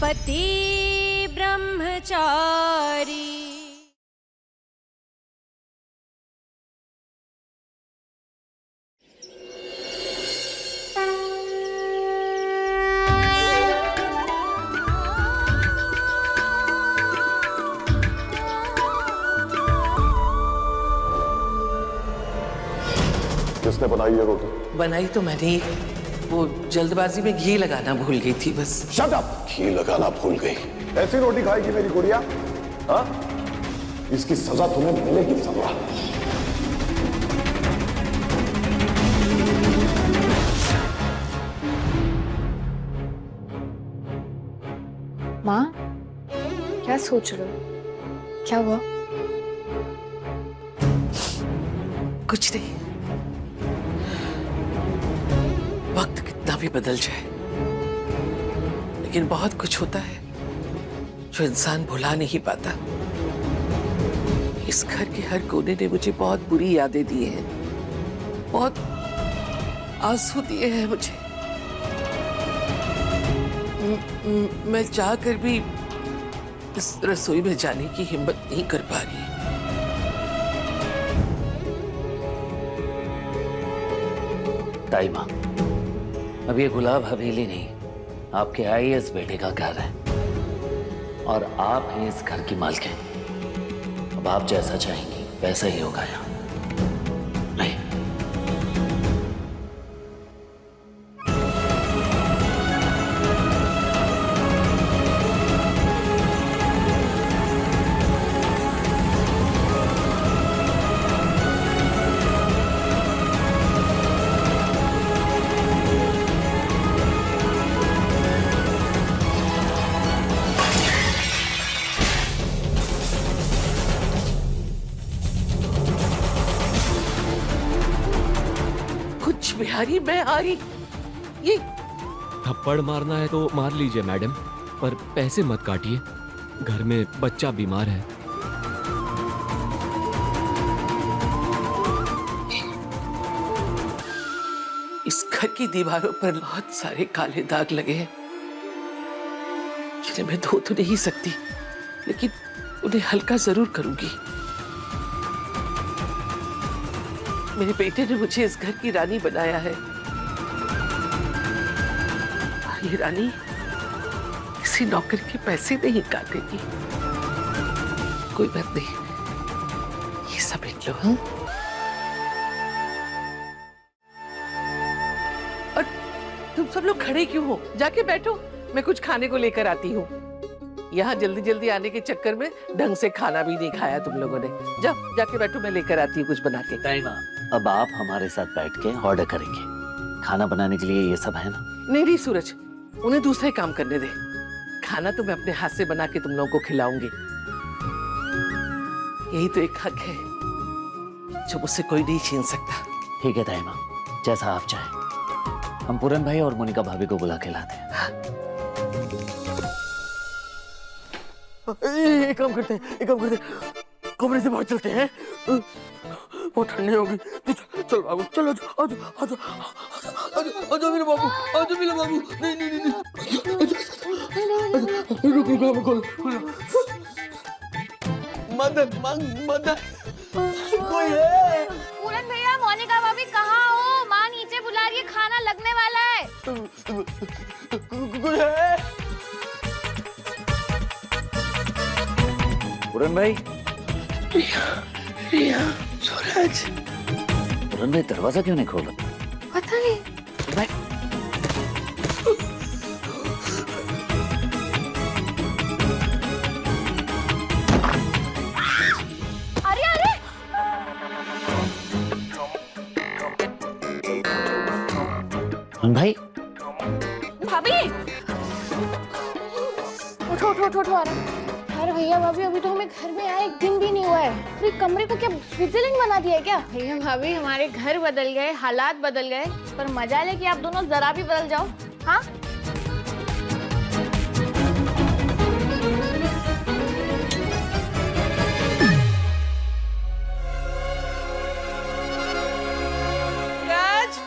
पति ब्रह्मचारी। किसने बनाई ये रोटी? बनाई तो मैंने ही, वो जल्दबाजी में घी लगाना भूल गई थी बस। Shut up! घी लगाना भूल गई? ऐसी रोटी खाएगी मेरी गुड़िया? हाँ? इसकी सजा तुम्हें मिलेगी सजा। माँ, क्या सोच रहे हो? क्या हुआ? कुछ नहीं, वक्त कितना भी बदल जाए, लेकिन बहुत कुछ होता है जो इंसान भुला नहीं पाता। इस घर के हर कोने ने मुझे बहुत बुरी यादें दी हैं, बहुत आंसू दिए हैं मुझे। मैं चाहकर भी इस रसोई में जाने की हिम्मत नहीं कर पा रही। ताई माँ, अब ये गुलाब हवेली नहीं, आपके आईएएस बेटे का घर है और आप हैं इस घर की मालकिन। अब आप जैसा चाहेंगी वैसा ही होगा यहाँ। नहीं। बिहारी, मैं हारी। ये थप्पड़ मारना है तो मार लीजिए मैडम, पर पैसे मत काटिए, घर में बच्चा बीमार है। इस घर की दीवारों पर बहुत सारे काले दाग लगे हैं, जिन्हें मैं धो तो नहीं सकती, लेकिन उन्हें हल्का जरूर करूंगी। मेरे बेटे ने मुझे इस घर की रानी बनाया है, और ये रानी किसी नौकर के पैसे नहीं काटेगी। कोई बात नहीं, ये समेट लो। हाँ? और तुम सब लोग खड़े क्यों हो? जाके बैठो, मैं कुछ खाने को लेकर आती हूँ। यहाँ जल्दी जल्दी आने के चक्कर में ढंग से खाना भी नहीं खाया तुम लोगों ने। जाओ, जाके बैठो, मैं लेकर आती हूँ कुछ बना के। ताई माँ, अब आप हमारे साथ बैठ के ऑर्डर करेंगे। खाना बनाने के लिए ये सब है ना? नहीं नहीं सूरज, उन्हें दूसरे काम करने दे। खाना तो मैं अपने हाथ से बना के तुम लोगों को खिलाऊंगी। यही तो एक हक है जो मुझसे कोई नहीं छीन सकता। ठीक है ताई माँ, जैसा आप चाहें। हम पूरन भाई और मोनिका भाभी को बुला के लाते हैं। हाँ। एक काम करते हैं, कमरे से बाहर चलते हैं, बहुत ठंडी होगी। चल बाबू, चलो, आजा मेरे बाबू, आजा मेरे बाबू। नहीं, रुक, मैं खोल। मदद कोई है? पूरन भैया, मोनिका भाभी कहाँ हो? माँ नीचे बुला रही है, खाना लगने वाला है। कोई है? पूरन भाई, रिया, सूरज। पूरन भाई दरवाजा क्यों नहीं खोला? पता नहीं। भाई अरे भाई, भाभी, उठो आ रहा। अरे भैया भाभी, अभी तो हमें घर में आए 1 दिन भी नहीं हुआ है, फिर कमरे को क्या स्विट्जरलैंड बना दिया है क्या? भैया भाभी, हमारे घर बदल गए, हालात बदल गए, पर मजा ले कि आप दोनों जरा भी बदल जाओ। हाँ, राज,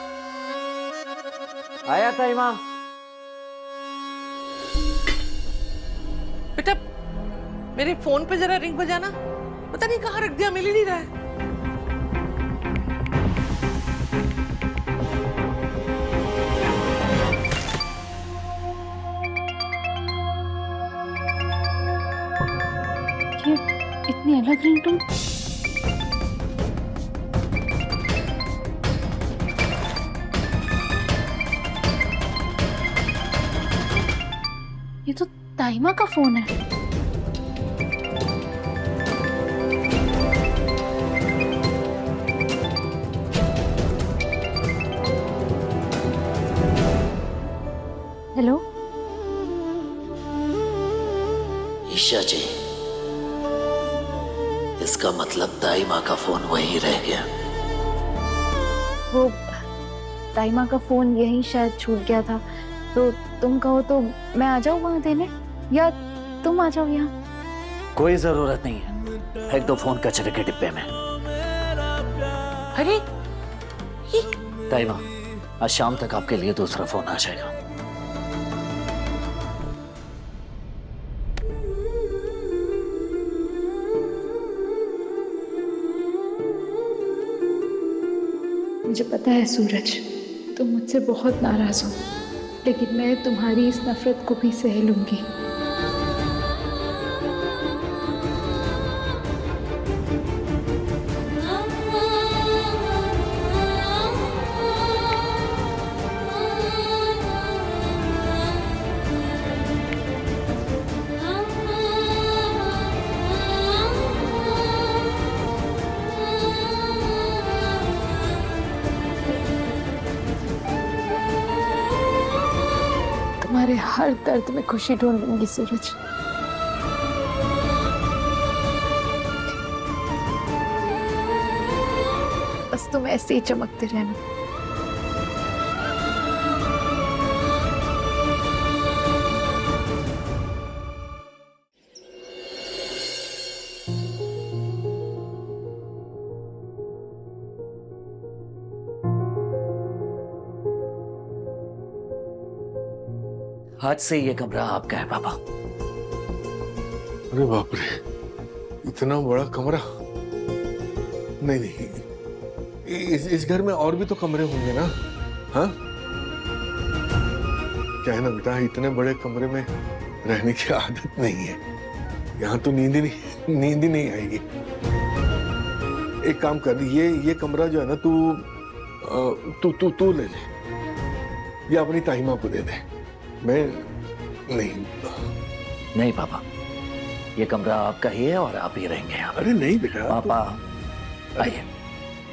आया ताई माँ। मेरे फोन पे जरा रिंग बजाना। पता नहीं कहाँ रख दिया, मिल ही नहीं रहा है। ये इतनी अलग रिंगटोन। ये तो ताइमा का फोन है। हेलो ईशा जी, इसका मतलब दाई माँ का फोन वहीं रह गया। वो ताइमा का फोन यहीं शायद छूट गया था, तो तुम कहो तो मैं आ जाऊँ वहां देने, या तुम आ जाओ यहाँ। कोई जरूरत नहीं है, फेंक दो फोन कचरे के डिब्बे में। अरे दाई माँ, आज शाम तक आपके लिए दूसरा फोन आ जाएगा। मुझे पता है सूरज, तुम मुझसे बहुत नाराज हो, लेकिन मैं तुम्हारी इस नफरत को भी सह लूंगी। तुम्हारे हर दर्द में खुशी ढूंढूंगी सूरज। बस तुम ऐसे ही चमकते रहना। आज से ये कमरा आपका है पापा। अरे बाप रे, इतना बड़ा कमरा। नहीं नहीं, इस घर में और भी तो कमरे होंगे ना? हाँ, क्या है ना बेटा, इतने बड़े कमरे में रहने की आदत नहीं है। यहाँ तो नींद ही नहीं आएगी। एक काम कर, ये कमरा जो है ना, तू ले ले, या अपनी ताहिमा को दे दे। मैं नहीं पापा, ये कमरा आपका ही है और आप ही रहेंगे यहाँ। अरे नहीं बेटा। पापा आइए,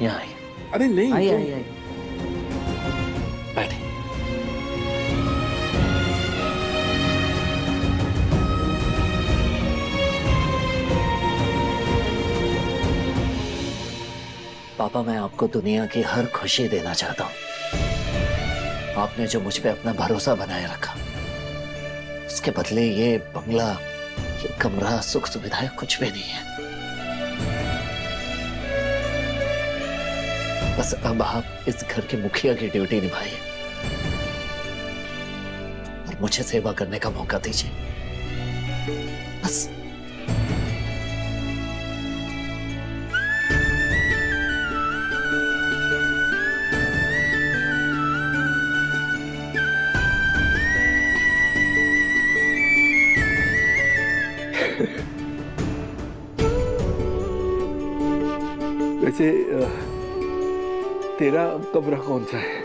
यहाँ आइए। अरे नहीं, आइए आइए आइए, बैठे। पापा, मैं आपको दुनिया की हर खुशी देना चाहता हूँ। आपने जो मुझ पे अपना भरोसा बनाए रखा, उसके बदले ये बंगला, ये कमरा, सुख सुविधाएं कुछ भी नहीं है। बस अब आप इस घर के मुखिया की ड्यूटी निभाइए और मुझे सेवा करने का मौका दीजिए, बस। वैसे तेरा कमरा कौन सा है?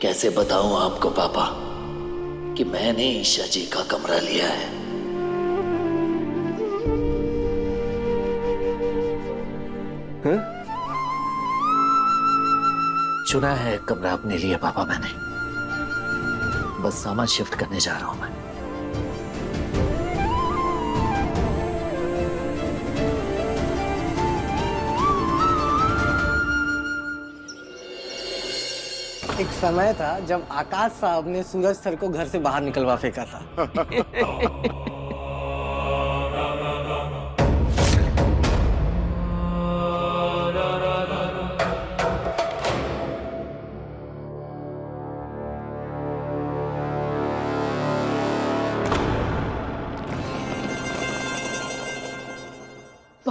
कैसे बताऊं आपको पापा कि मैंने ईशा जी का कमरा लिया है। हाँ? चुना है एक कमरा अपने लिए पापा मैंने, बस सामान शिफ्ट करने जा रहा हूं मैं। एक समय था जब आकाश साहब ने सूरज सर को घर से बाहर निकलवा फेंका था।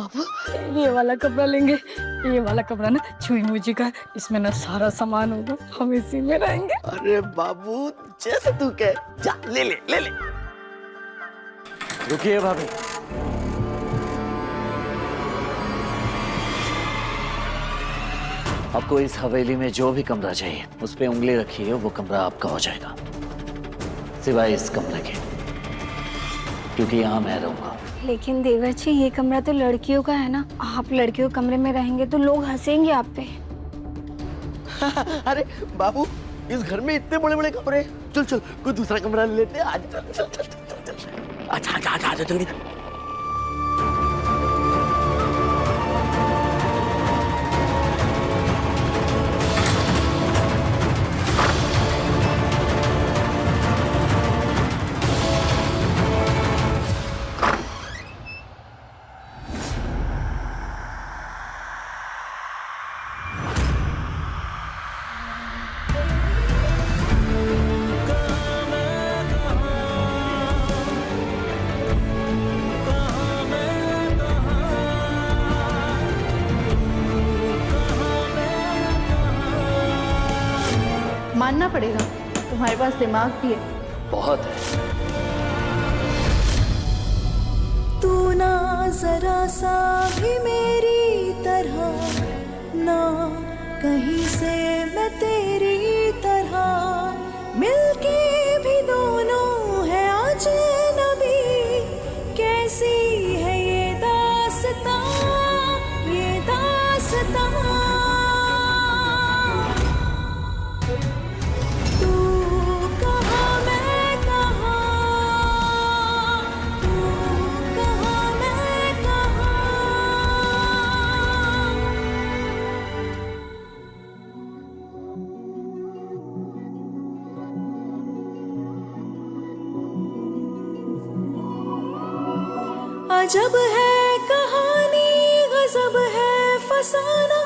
बाबू ये वाला कपड़ा लेंगे। ये वाला कपड़ा ना छुई मुझी का, इसमें ना सारा सामान होगा, हम इसी में रहेंगे। अरे बाबू जैसे तू कह, जा ले ले ले ले। रुकिए भाभी, आपको इस हवेली में जो भी कमरा चाहिए उस पे उंगली रखिए, वो कमरा आपका हो जाएगा, सिवाय इस कमरे के, क्योंकि यहाँ मैं रहूंगा। लेकिन देवर जी ये कमरा तो लड़कियों का है ना, आप लड़कियों के कमरे में रहेंगे तो लोग हंसेंगे आप पे। अरे बाबू इस घर में इतने बड़े बड़े कमरे, चल चल कोई दूसरा कमरा ले लेते हैं। आज चल चल चल चल चल, अच्छा अच्छा अच्छा अच्छा जल्दी। मानना पड़ेगा, तुम्हारे पास दिमाग भी है। बहुत है। तू ना जरा सा भी मेरी तरह, ना कहीं से मैं तेरी तरह, मिलके भी दोनों है अजनबी, कैसी है ये दास्तां, ये दास्तां। अजब है कहानी, गजब है फसाना,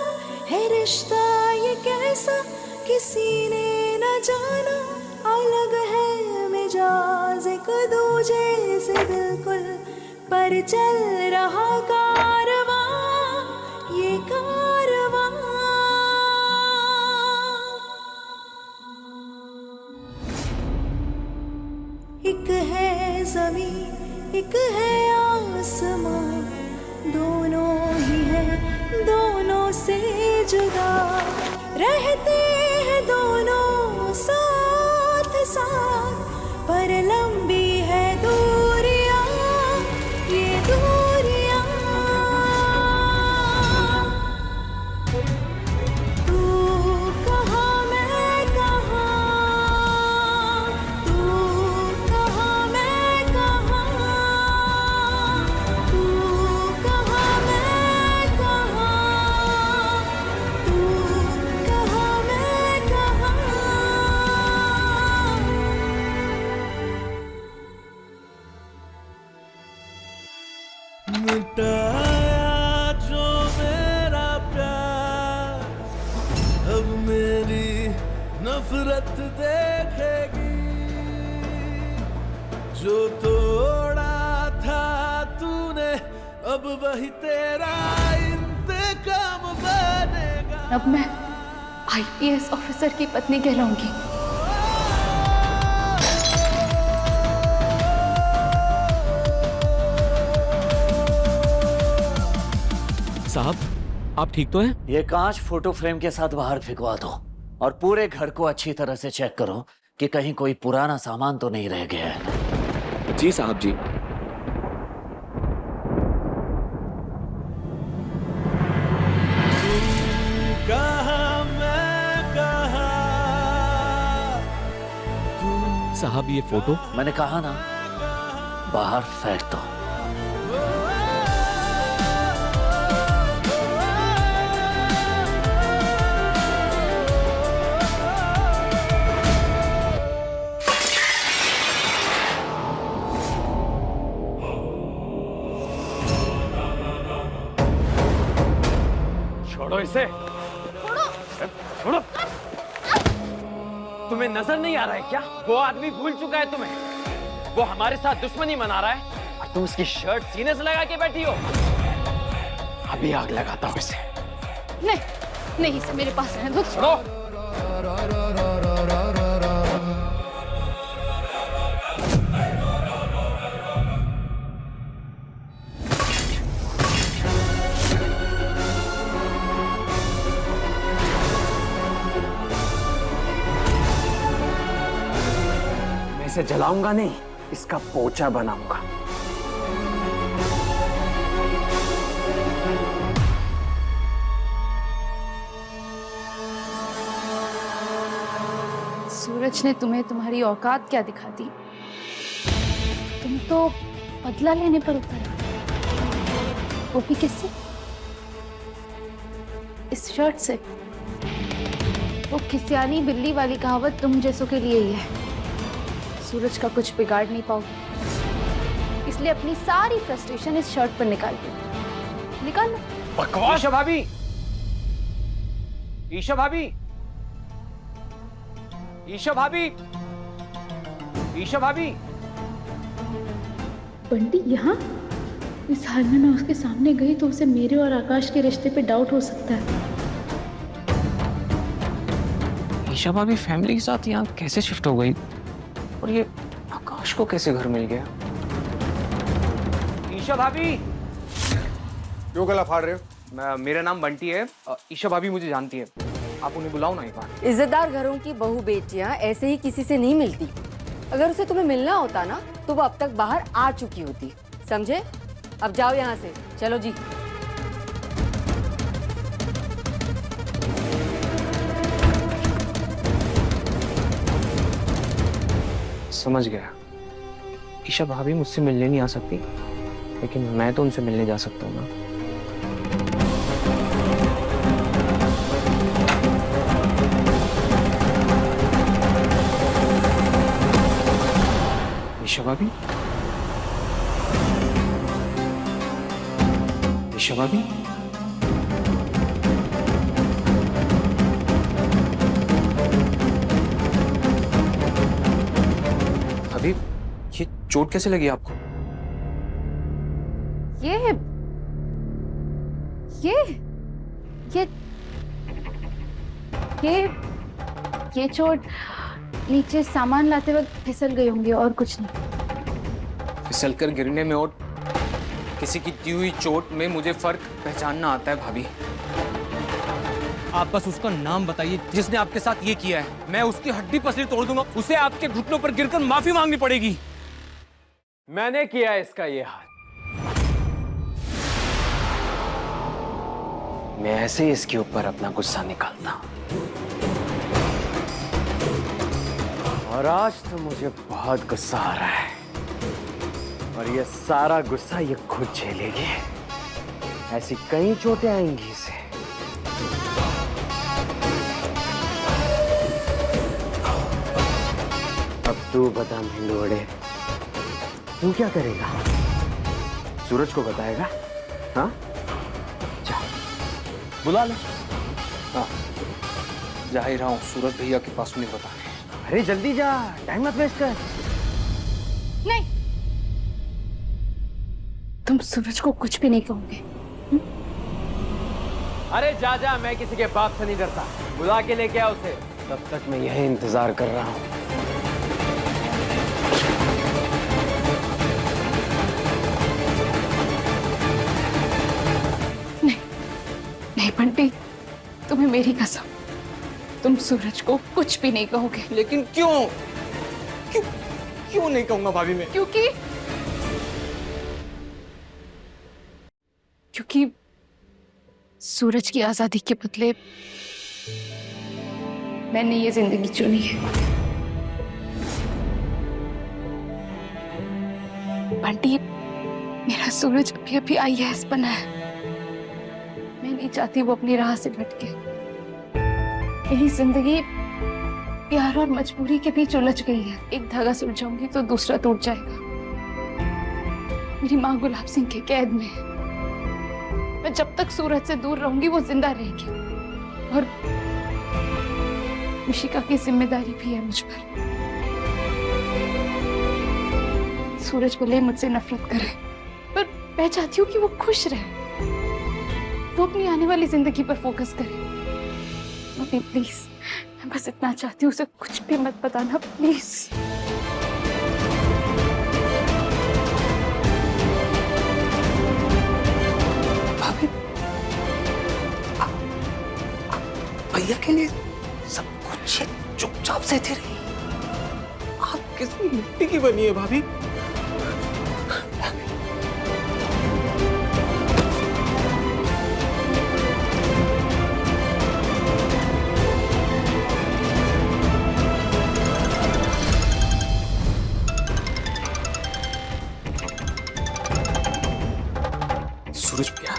है रिश्ता ये कैसा किसी ने न जाना, अलग है मिजाज एक दूजे से बिल्कुल, पर चल रहा कारवां, ये कारवां। एक है ज़मीन एक है आसमां, दोनों ही है दोनों से जुदा, रहते हैं दोनों साथ साथ, पर लंबी है दूरियां, ये दूरियां। तू कहाँ मैं कहाँ, तू कहाँ मैं कहाँ, तू कहाँ मैं कहाँ, तू कहाँ मैं कहाँ। मिटाया जो मेरा प्यार, अब मेरी नफरत देखेगी, जो तोड़ा था तूने अब वही तेरा इंतकाम बनेगा। अब मैं आईपीएस ऑफिसर की पत्नी कहलाऊंगी। साहब, आप ठीक तो हैं? ये कांच फोटो फ्रेम के साथ बाहर फेंकवा दो और पूरे घर को अच्छी तरह से चेक करो कि कहीं कोई पुराना सामान तो नहीं रह गया है। जी साहब जी। कहाँ मैं कहाँ, साहब ये फोटो मैंने कहा ना, बाहर फेंक दो। छोड़ो इसे, छोड़ो। तुम्हें नजर नहीं आ रहा है क्या? वो आदमी भूल चुका है तुम्हें। वो हमारे साथ दुश्मनी मना रहा है और तुम उसकी शर्ट सीने से लगा के बैठी हो। अभी आग लगाता हूँ इसे। नहीं नहीं, इसे मेरे पास रहने दो। छोड़ो। मैं इसे जलाऊंगा नहीं, इसका पोचा बनाऊंगा। सूरज ने तुम्हें तुम्हारी औकात क्या दिखा दी? तुम तो बदला लेने पर उतर, वो भी किससे? इस शर्ट से। वो खिसियानी बिल्ली वाली कहावत तुम जैसों के लिए ही है। सूरज का कुछ बिगाड़ नहीं पाओगे, इसलिए अपनी सारी फ्रस्ट्रेशन इस शर्ट पर निकाल दो। निकाल लो। बकवास। ईशा भाभी, ईशा भाभी, ईशा भाभी, ईशा भाभी। बंटी यहाँ? इस हाल में मैं उसके सामने गई तो उसे मेरे और आकाश के रिश्ते पे डाउट हो सकता है। ईशा भाभी फैमिली के साथ यहाँ कैसे शिफ्ट हो गई? और ये आकाश को कैसे घर मिल गया? ईशा भाभी। क्यों गला फाड़ रहे हो? मेरा नाम बंटी है। ईशा भाभी मुझे जानती है, आप उन्हें बुलाओ ना एक बार। इज्जतदार घरों की बहू बेटियां ऐसे ही किसी से नहीं मिलती। अगर उसे तुम्हें मिलना होता ना तो वो अब तक बाहर आ चुकी होती, समझे? अब जाओ यहाँ से, चलो जी। समझ गया। ईशा भाभी मुझसे मिलने नहीं आ सकती, लेकिन मैं तो उनसे मिलने जा सकता हूँ ना। ईशा भाभी, ईशा भाभी, भाभी ये चोट कैसे लगी आपको? ये चोट नीचे सामान लाते वक्त फिसल गई होंगी, और कुछ नहीं। फिसलकर गिरने में और किसी की दी हुई चोट में मुझे फर्क पहचानना आता है भाभी। आप बस उसका नाम बताइए जिसने आपके साथ ये किया है। मैं उसकी हड्डी पसली तोड़ दूंगा, उसे आपके घुटनों पर गिरकर माफी मांगनी पड़ेगी। मैंने किया इसका ये हाल। मैं ऐसे ही इसके ऊपर अपना गुस्सा निकालता हूं। और आज तो मुझे बहुत गुस्सा आ रहा है, और ये सारा गुस्सा ये खुद झेलेगी। ऐसी कई चोटें आएंगी इसे। अब तू बता भिंडोड़े, तू क्या करेगा? सूरज को बताएगा? हाँ, जा बुला ले। हाँ, जा ही रहा हूँ, सूरज भैया के पास नहीं बताने। अरे जल्दी जा, टाइम मत वेस्ट कर। नहीं, तुम सूरज को कुछ भी नहीं कहोगे। अरे जा जा, मैं किसी के बाप से नहीं डरता। बुला के लेके आ उसे। तब तक मैं यही इंतजार कर रहा हूँ। नहीं बंटी, तुम्हें मेरी कसम, तुम सूरज को कुछ भी नहीं कहोगे। लेकिन क्यों? क्यों क्यों नहीं कहूंगा भाभी मैं? क्योंकि सूरज की आजादी के बदले मैंने ये जिंदगी चुनी है। बंटी, मेरा सूरज अभी अभी IAS बना है। मैं नहीं चाहती वो अपनी राह से भटके। यही जिंदगी प्यार और मजबूरी के बीच उलझ गई है। एक धागा सुलझाऊंगी तो दूसरा टूट जाएगा। मेरी माँ गुलाब सिंह के कैद में है। मैं जब तक सूरज से दूर रहूंगी वो जिंदा रहेगी, और मुशिका की जिम्मेदारी भी है मुझ पर। सूरज भले मुझसे नफरत करे, पर मैं चाहती हूँ कि वो खुश रहे। वो अपनी आने वाली जिंदगी पर फोकस करे। मम्मी प्लीज, मैं बस इतना चाहती हूँ, उसे कुछ भी मत बताना प्लीज। भाभी, भैया के लिए सब कुछ चुपचाप सहते रही। आप किस मिट्टी की बनी है भाभी? सूरज भैया,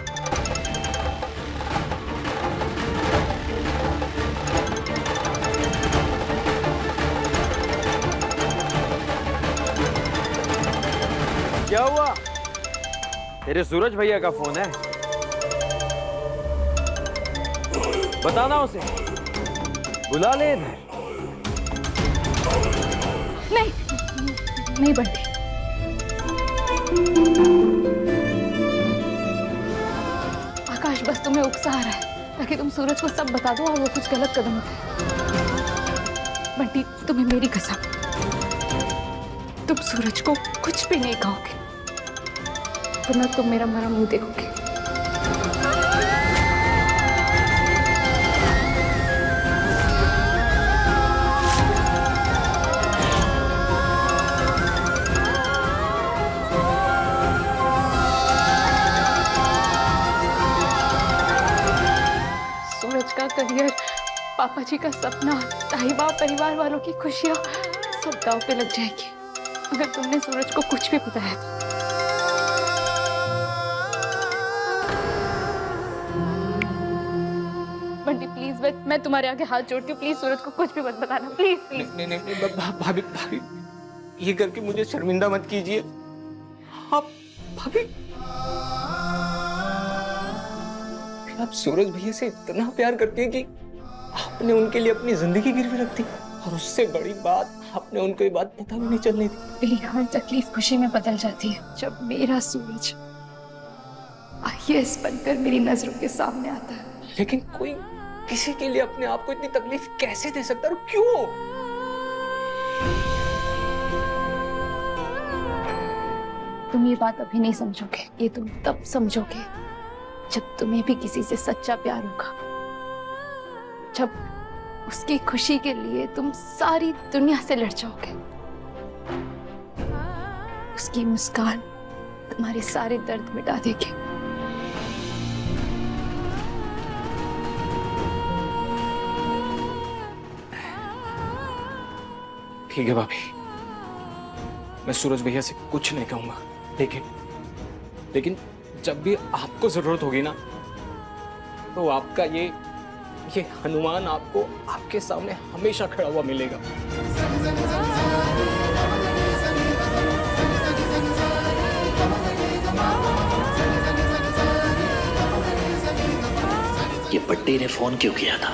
क्या हुआ? तेरे सूरज भैया का फोन है, बताना उसे, बुला ले इधर। नहीं नहीं बंटी, आकाश बस तुम्हें उकसा रहा है ताकि तुम सूरज को सब बता दो और वो कुछ गलत कदम उठाए। बंटी, तुम्हें मेरी कसम, तुम सूरज को कुछ भी नहीं कहोगे, वरना तुम मेरा मरा मुंह देखोगे। सूरज का करियर, पापा जी का सपना, ताहिबा, परिवार वालों की खुशियां सब दांव पे लग जाएगी अगर तुमने सूरज को कुछ भी बताया तो। बंटी प्लीज, मैं तुम्हारे आगे हाथ जोड़ती हूँ, प्लीज सूरज को कुछ भी मत बताना, प्लीज प्लीज। नहीं, भाभी भाभी, ये करके मुझे शर्मिंदा मत कीजिए। आप भाभी, आप सूरज भैया से इतना प्यार करती हैं कि आपने उनके लिए अपनी जिंदगी गिरवी रख दी, और उससे बड़ी बात, आपने उनको ये बात पता भी नहीं चलने दी। मेरी हर तकलीफ खुशी में बदल जाती है जब मेरा सूरज IAS बनकर मेरी नजरों के सामने आता है। लेकिन कोई किसी के लिए अपने आप को इतनी तकलीफ कैसे दे सकता है और क्यों? तुम ये बात अभी नहीं समझोगे, ये तुम तब समझोगे जब तुम्हें भी किसी से सच्चा प्यार होगा, जब उसकी खुशी के लिए तुम सारी दुनिया से लड़ जाओगे। उसकी मुस्कान तुम्हारे सारे दर्द मिटा देगी। ठीक है भाभी, मैं सूरज भैया से कुछ नहीं कहूंगा, लेकिन जब भी आपको जरूरत होगी ना, तो आपका ये हनुमान आपको आपके सामने हमेशा खड़ा हुआ मिलेगा। ये पट्टी ने फोन क्यों किया था?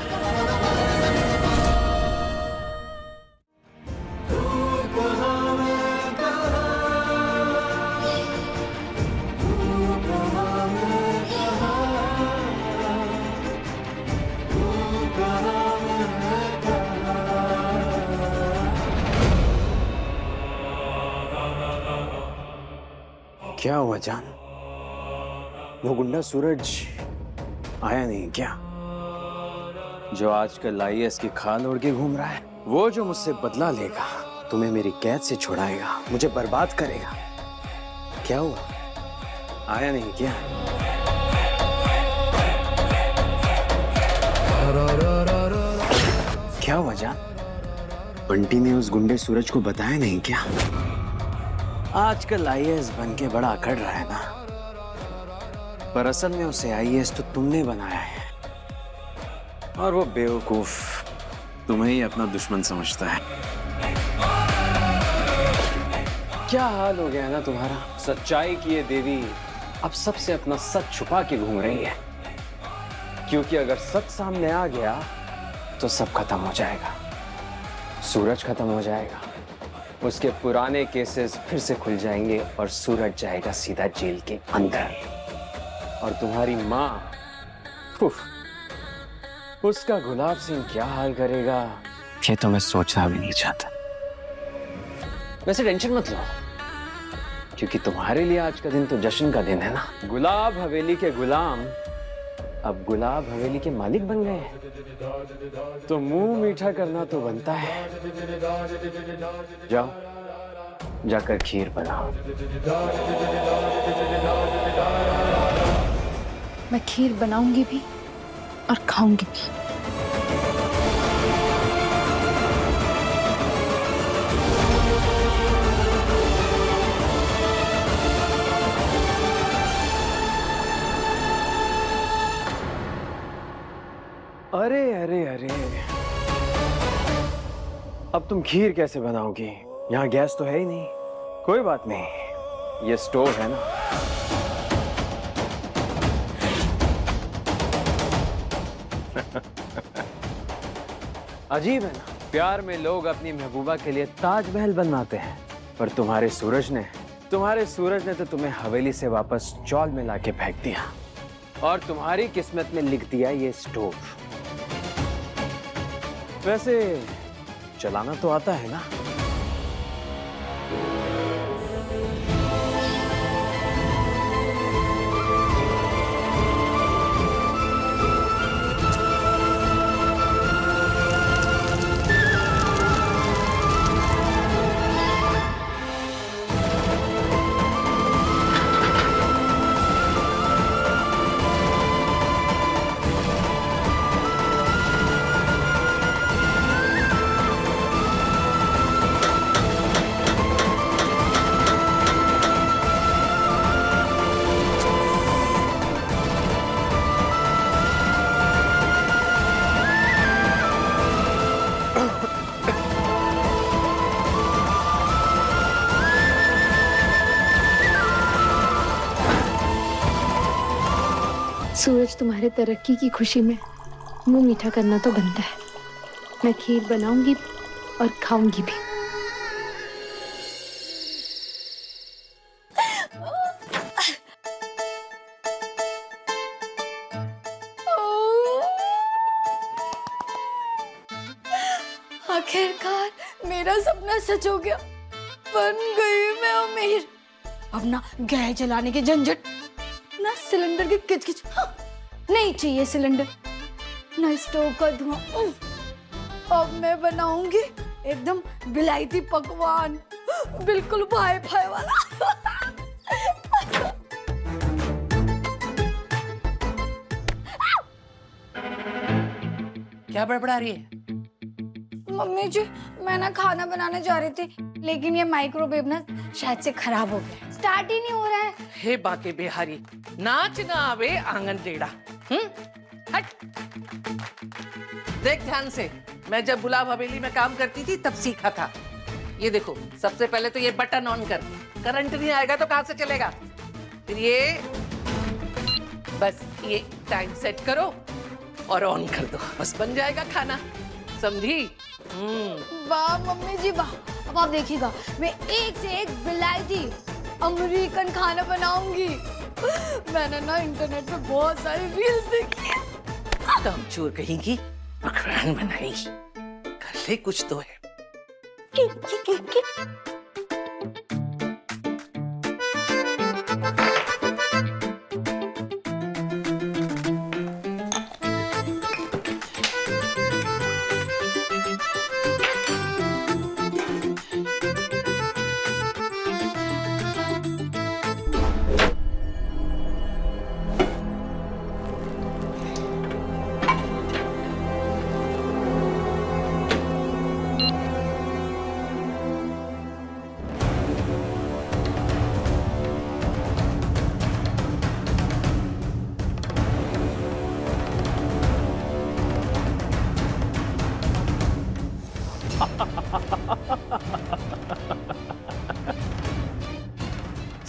क्या हुआ जान? वो गुंडा सूरज आया नहीं क्या? जो आजकल IAS की खाल ओढ़ के घूम रहा है, वो जो मुझसे बदला लेगा, तुम्हें मेरी कैद से छुड़ाएगा, मुझे बर्बाद करेगा। क्या हुआ? आया नहीं क्या? क्या हुआ जान? बंटी ने उस गुंडे सूरज को बताया नहीं क्या? आजकल IAS बन के बड़ा अकड़ रहा है ना, पर असल में उसे IAS तो तुमने बनाया है, और वो बेवकूफ तुम्हें ही अपना दुश्मन समझता है। क्या हाल हो गया ना तुम्हारा? सच्चाई की ये देवी अब सबसे अपना सच छुपा के घूम रही है, क्योंकि अगर सच सामने आ गया तो सब खत्म हो जाएगा। सूरज खत्म हो जाएगा, उसके पुराने केसेस फिर से खुल जाएंगे और सूरज जाएगा सीधा जेल के अंदर, और तुम्हारी माँ उफ, उसका गुलाब सिंह क्या हाल करेगा ये तो मैं सोचना भी नहीं चाहता। वैसे टेंशन मत लो, क्योंकि तुम्हारे लिए आज का दिन तो जश्न का दिन है ना। गुलाब हवेली के गुलाम अब गुलाब हवेली के मालिक बन गए हैं, तो मुंह मीठा करना तो बनता है। जाओ, जाकर खीर बनाओ। मैं खीर बनाऊंगी भी और खाऊंगी भी। अरे अरे अरे, अब तुम खीर कैसे बनाओगी? यहाँ गैस तो है ही नहीं। कोई बात नहीं, ये स्टोव है ना। अजीब है ना, प्यार में लोग अपनी महबूबा के लिए ताजमहल बनवाते हैं, पर तुम्हारे सूरज ने तो तुम्हें हवेली से वापस चौल में लाके फेंक दिया, और तुम्हारी किस्मत में लिख दिया ये स्टोव। वैसे चलाना तो आता है ना? सूरज, तुम्हारे तरक्की की खुशी में मुंह मीठा करना तो बनता है। मैं खीर बनाऊंगी और खाऊंगी भी। आखिरकार मेरा सपना सच हो गया, बन गई मैं अमीर। अब ना गैस जलाने की झंझट, ना सिलेंडर की किचकिच, नहीं चाहिए सिलेंडर, ना स्टोव का धुआं। अब मैं बनाऊंगी एकदम विलायती पकवान, बिल्कुल भाई भाई वाला। क्या बड़बड़ा रही है? मम्मी जी, मैं ना खाना बनाने जा रही थी, लेकिन ये माइक्रोवेव ना शायद से खराब हो गया, स्टार्ट ही नहीं हो रहा है। हे बाके बिहारी, नाच ना आवे आंगन टेढ़ा। हट। देख ध्यान से, मैं जब गुलाब हवेली में काम करती थी तब सीखा था। ये देखो, सबसे पहले तो ये बटन ऑन कर, करंट नहीं आएगा तो कहां से चलेगा। फिर ये बस ये टाइम सेट करो और ऑन कर दो, बस बन जाएगा खाना, समझी? वाह मम्मी जी वाह। अब आप देखिएगा, मैं एक से एक विलायती अमेरिकन खाना बनाऊंगी। मैंने ना इंटरनेट पे बहुत सारी रील्स देखी है। कामचोर कहेंगी, पकवान बनाएगी, कर ले कुछ तो है।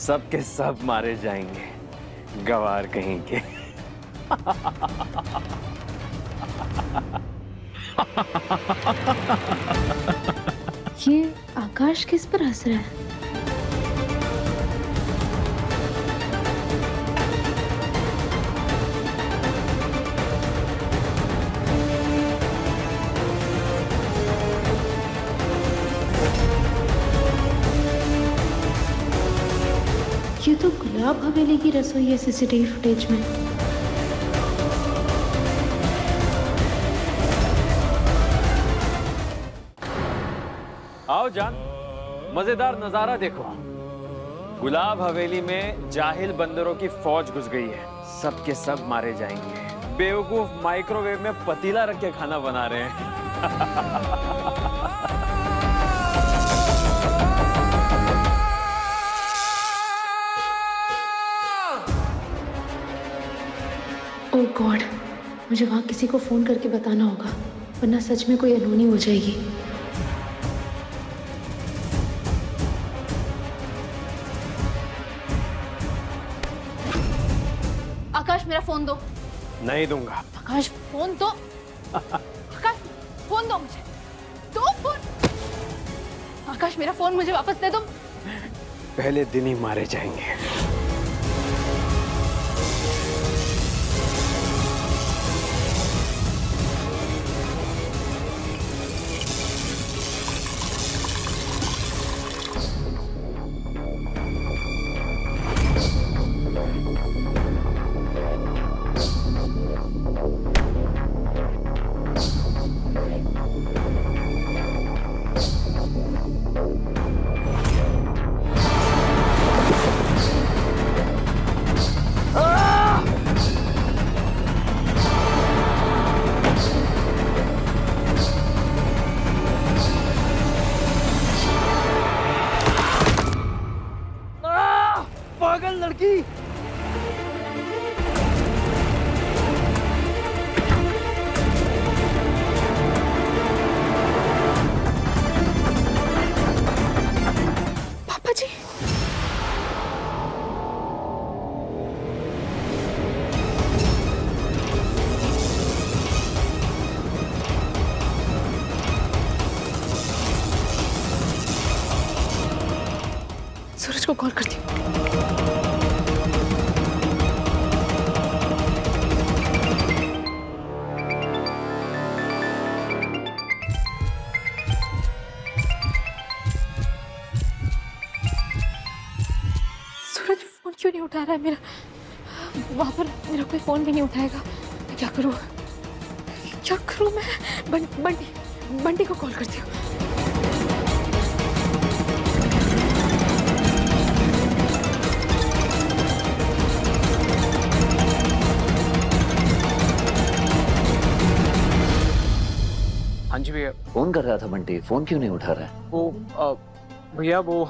सब के सब मारे जाएंगे, गवार कहीं के। ये आकाश किस पर हंस रहा है? गुलाब हवेली की रसोई है सीसीटीवी फुटेज में। आओ जान, मजेदार नजारा देखो। गुलाब हवेली में जाहिल बंदरों की फौज घुस गई है। सब के सब मारे जाएंगे। बेवकूफ माइक्रोवेव में पतीला रख के खाना बना रहे हैं। ओह गॉड, मुझे वहाँ किसी को फोन करके बताना होगा, वरना सच में कोई अनहोनी हो जाएगी। आकाश, मेरा फोन दो। नहीं दूंगा। आकाश, फोन दो। आकाश, फोन दो मुझे। दो फोन। आकाश, मेरा फोन मुझे वापस दे दो। पहले दिन ही मारे जाएंगे। पागल लड़की। पापा जी, सूरज को कॉल करती हूँ। सूरज फोन क्यों नहीं उठा रहा है मेरा? वहां पर मेरा कोई फोन भी नहीं उठाएगा। मैं क्या करूँ? क्या करूँ मैं? बंटी को कॉल करती हूँ। हाँ जी भैया। फोन कर रहा था बंटी, फोन क्यों नहीं उठा रहा है? वो भैया वो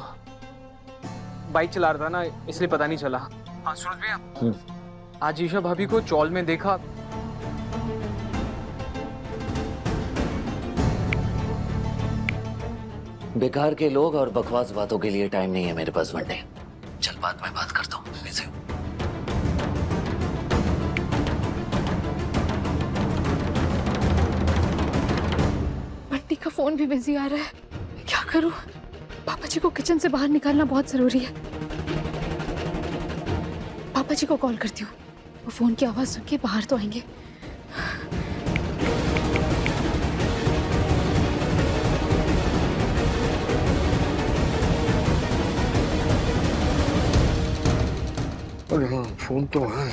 बाइक चला रहा था ना, इसलिए पता नहीं चला। हाँ सूरज भैया, आज ईशा भाभी को चौल में देखा। बेकार के लोग और बकवास बातों के लिए टाइम नहीं है मेरे पास बंटी। चल बाद में बात करता हूँ, बिजी हूँ। बंटी का फोन भी बिजी आ रहा है। मैं क्या करूं? पापा जी को किचन से बाहर निकालना बहुत जरूरी है। पापा जी को कॉल करती हूँ, वो फोन की आवाज सुन के बाहर तो आएंगे। अरे हाँ, फोन तो है।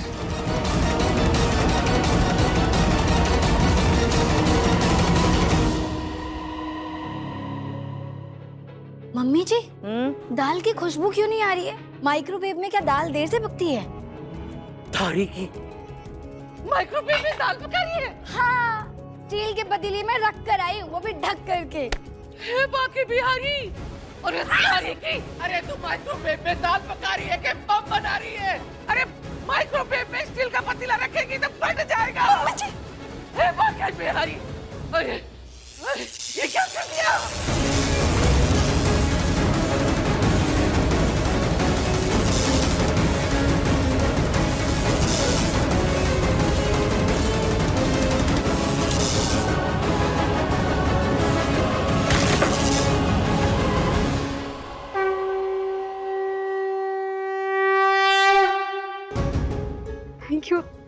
मम्मी जी, दाल की खुशबू क्यों नहीं आ रही है? माइक्रोवेव में क्या दाल देर से पकती है? थारी की माइक्रोवेव में दाल पका रही है? हाँ, स्टील के पतीले में रख कर आई हूँ, वो भी ढक करके। हे बाकी बिहारी, अरे थारी की, अरे तू माइक्रोवेव में दाल पका रही है कि बम बना रही है? अरे माइक्रोवेव में स्टील का पतीला रखेगी तो फट जाएगा। हे बाकी बिहारी, अरे ये क्या कर दिया?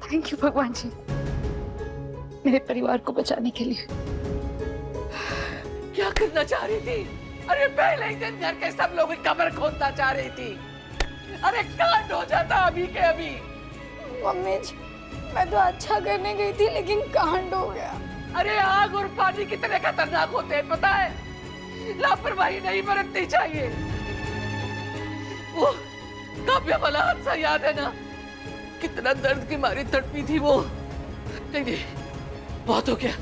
थैंक यू भगवान जी, मेरे परिवार को बचाने के लिए। क्या करना चाह रही थी? अरे पहले ही दिन घर के सब लोग कब्र खोदना चाह रही थी। अरे कांड हो जाता अभी के अभी। मम्मी जी, मैं तो अच्छा करने गई थी लेकिन कांड हो गया। अरे आग और पानी कितने खतरनाक होते हैं पता है, लापरवाही नहीं बरतनी चाहिए। वो काव्या वाला हादसा याद है ना, कितना दर्द की मारी तड़पी थी वो। नहीं नहीं, बहुत हो गया।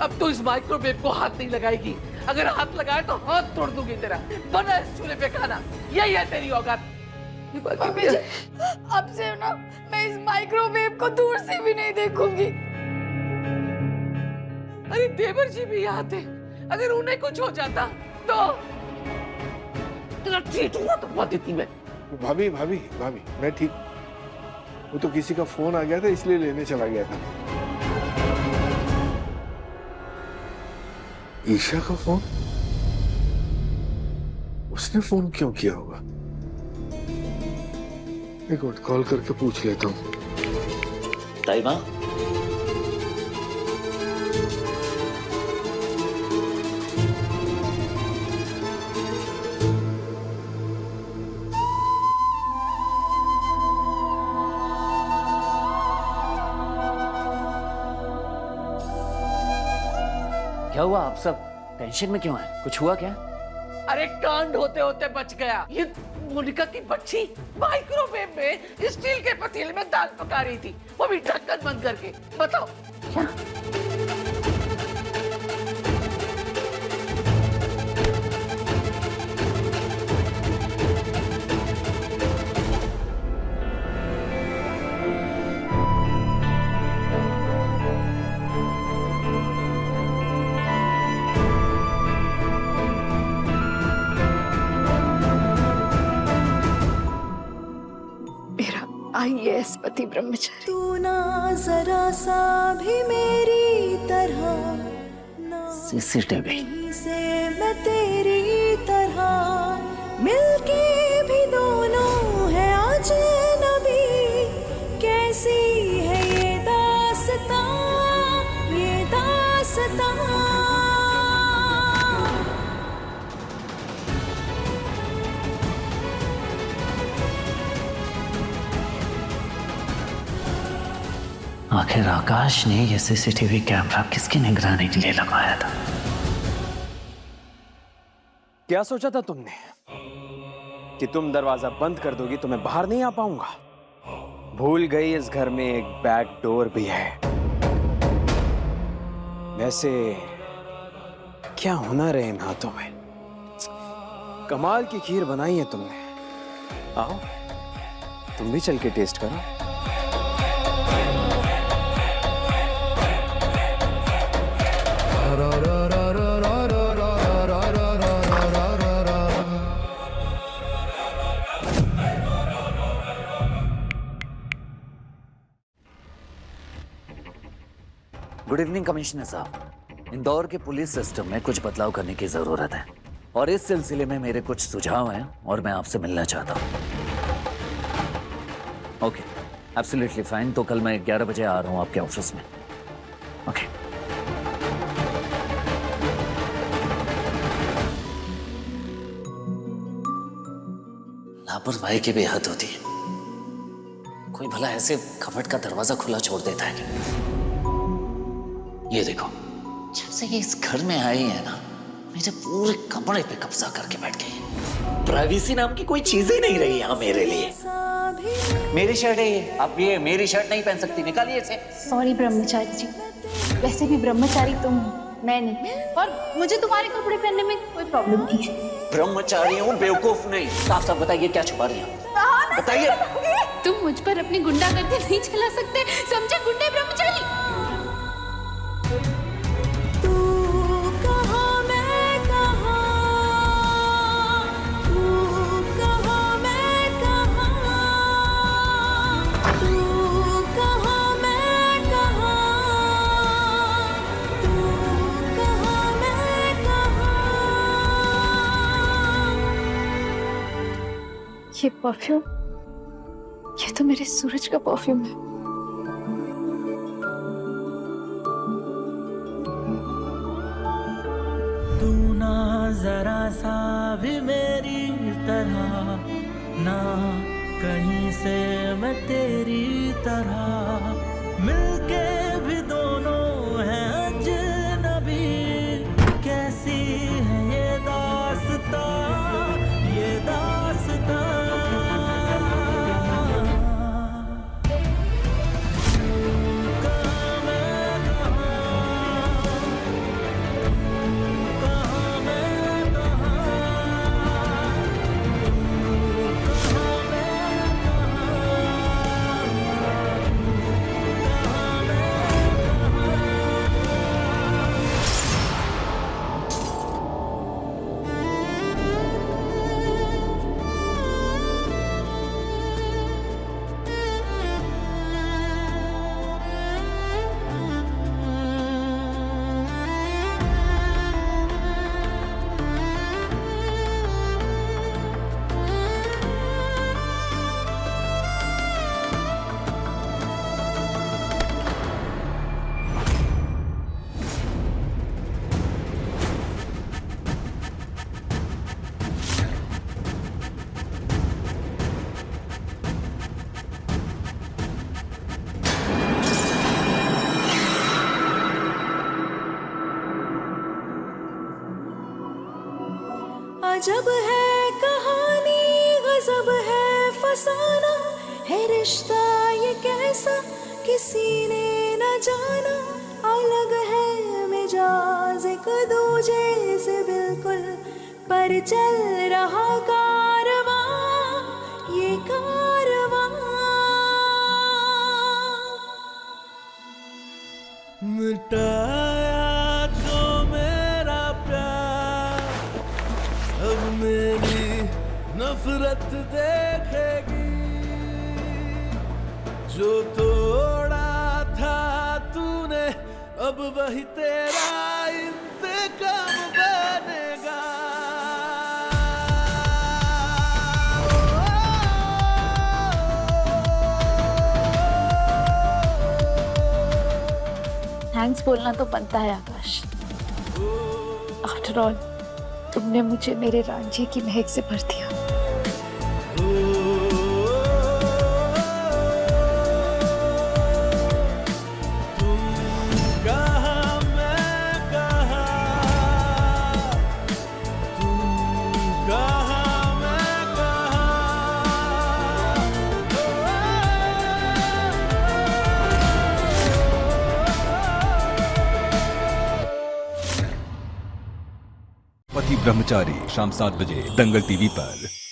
अब तो इस माइक्रोवेव को हाथ नहीं लगाएगी, अगर हाथ लगाए तो हाथ तोड़ दूंगी तेरा। बना इस चूल्हे पे खाना, यही है तेरी औकात। मम्मी जी, अब से ना मैं इस माइक्रोवेव को दूर से भी नहीं देखूंगी। अरे देवर जी भी यहाँ थे, अगर उन्हें कुछ हो जाता तो तेरा चीटूंगा तो बहुत देती मैं। भाभी भाभी भाभी, मैं ठीक। वो तो किसी का फोन आ गया था इसलिए लेने चला गया था। ईशा का फोन? उसने फोन क्यों किया होगा? एक मिनट कॉल करके पूछ लेता हूँ। ताइमा, क्या हुआ? आप सब टेंशन में क्यों हैं? कुछ हुआ क्या? अरे कांड होते होते बच गया। ये मोनिका की बच्ची माइक्रोवेव में स्टील के पतीले में दाल पका रही थी, वो भी ढक्कन बंद करके। बताओ क्या? आईएएस पति ब्रह्मचारी। तू ना जरा सा भी मेरी तरह ना, सीसीटीवी से मैं तेरी तरह मिलके भी दोनों है अजनबी। कैसी है ये दास्तां, ये दास्तां। आखिर आकाश ने यह सीसीटीवी कैमरा किसकी निगरानी के लिए लगवाया था? क्या सोचा था तुमने कि तुम दरवाजा बंद कर दोगी तो मैं बाहर नहीं आ पाऊंगा? भूल गई इस घर में एक बैक डोर भी है। वैसे क्या हुनर है इन हाथों में, कमाल की खीर बनाई है तुमने। आओ तुम भी चल के टेस्ट करो। गुड इवनिंग कमिश्नर साहब। इंदौर के पुलिस सिस्टम में कुछ बदलाव करने की जरूरत है और इस सिलसिले में मेरे कुछ सुझाव हैं और मैं आपसे मिलना चाहता हूँ। Okay, absolutely fine. तो कल मैं 11 बजे आ रहा हूँ आपके ऑफिस में। ओके। लापरवाही की भी हद होती है। कोई भला ऐसे कबर्ड का दरवाजा खुला छोड़ देता है क्या? ये देखो, जब से ये इस घर में आई है ना, मेरे पूरे कमरे पे कब्जा करके बैठ गई। प्राइवेसी नाम की कोई चीज ही नहीं रही यहाँ मेरे लिए। मेरी शर्ट है ये, आप ये मेरी शर्ट नहीं पहन सकती, निकालिए इसे। सॉरी ब्रह्मचारी जी, वैसे भी ब्रह्मचारी तुम, मैं नहीं, और मुझे तुम्हारे कपड़े पहनने में कोई प्रॉब्लम नहीं है। ब्रह्मचारी हूँ, बेवकूफ नहीं। साफ साफ बताइए क्या छुपा रही हैं? बताइए। तुम मुझ पर अपनी गुंडागर्दी नहीं चला सकते, समझे गुंडे ब्रह्मचारी। ये परफ्यूम, ये तो मेरे सूरज का परफ्यूम है। तू ना जरा सा भी मेरी तरह ना कहीं से मैं तेरी तरह, मिलके भी दोनों हैं अजनबी। कैसी है ये दास्तां, ये दास्तां। अजब है कहानी, गजब है फसाना, है रिश्ता ये कैसा किसी ने न जाना। अलग है मिजाज एक दूजे से बिल्कुल, पर चल रहा कारवां, ये कारवां। मिटाया तो मेरा प्यार, अब मेरी नफरत देखेगी। जो तोड़ा था तूने, अब वही तेरा इंतकाम बनेगा। थैंक्स बोलना तो बनता है आकाश। आफ्टर ऑल तुमने मुझे मेरे रांझे की महक से भर दिया। पति ब्रह्मचारी शाम 7 बजे दंगल टीवी पर।